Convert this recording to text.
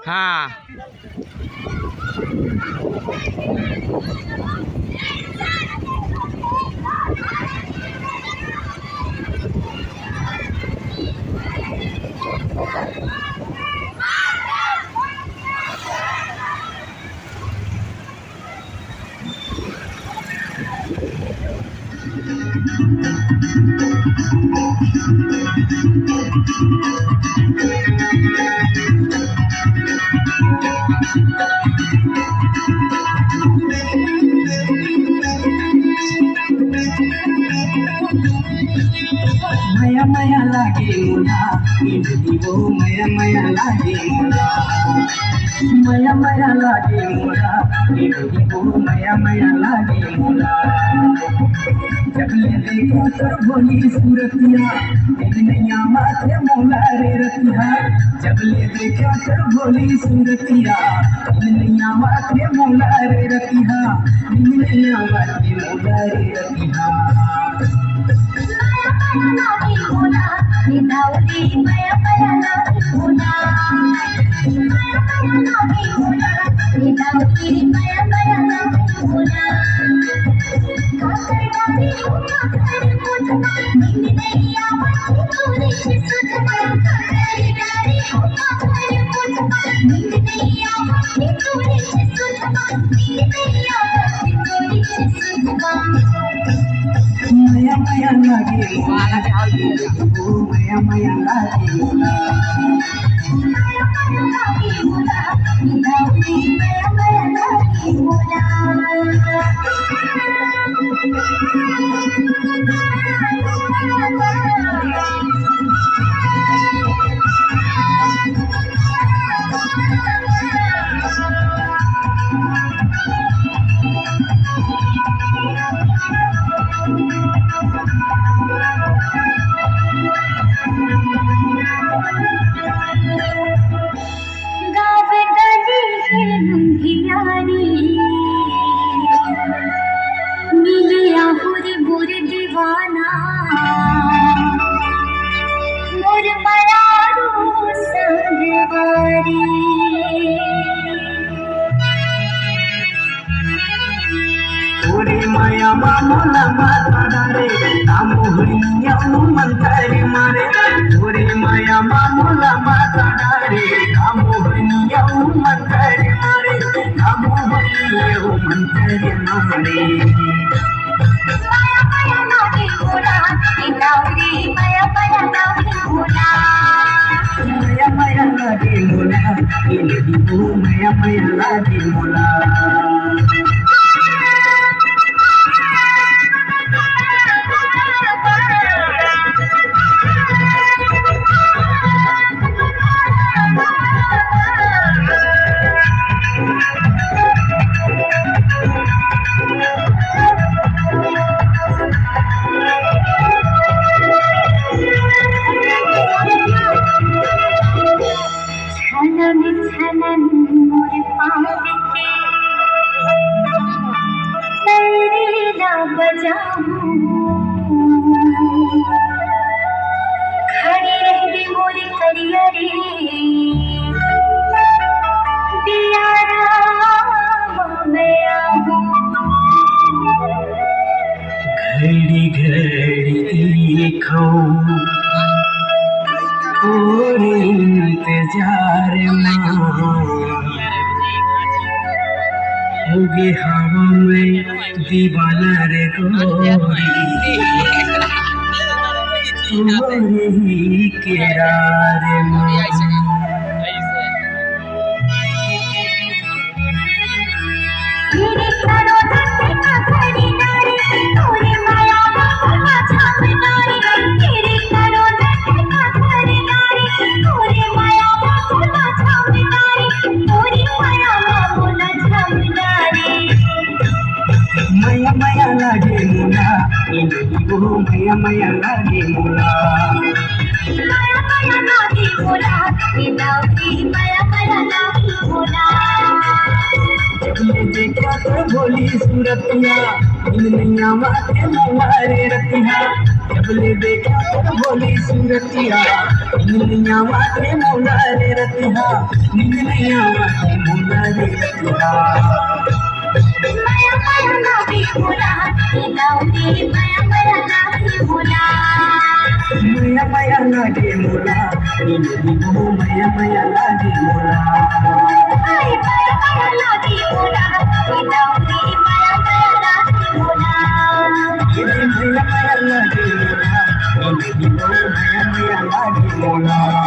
हाँ Maya maya lagi mula, ibu maya maya lagi mula. Maya maya lagi mula, ibu maya maya lagi mula. जब ये देखा तर भोली सूरतिया, नैया माथे मोला रे रतिया. जब ये देखा तर भोली सूरतिया, नैया माथे मोला रे रतिया. नैया माथे मोला रे Ratia. Maya maya lagi mula, Maya mamula matadare, tamuhriya mantari mare. Ore maya mamula matadare, tamuhriya mantari mare. Tamuhriya mantari mare. Maya maya lagi mula, inauri maya maya lagi mula. Maya maya lagi mula, ibu maya maya lagi mula. मुना होगे हवा में दीवाना रे गोरी तुम्हारी किरार मया मया लागे मुला मया मया लागे मुला मया मया लागे मुला मया मया लागे मुला जबले देखा तो भोली सूरतिया नैया माथे मवारे रतिया जबले देखा तो भोली सूरतिया नैया माथे मवारे रतिया नैया माथे मवारे रतिया मया मया लागे मुला मया मया लागे मुला मया मया लागे मुला मया मया लागे मुला मया मया लागे मुला मया मया लागे मुला मया मया लागे मुला मया मया लागे मुला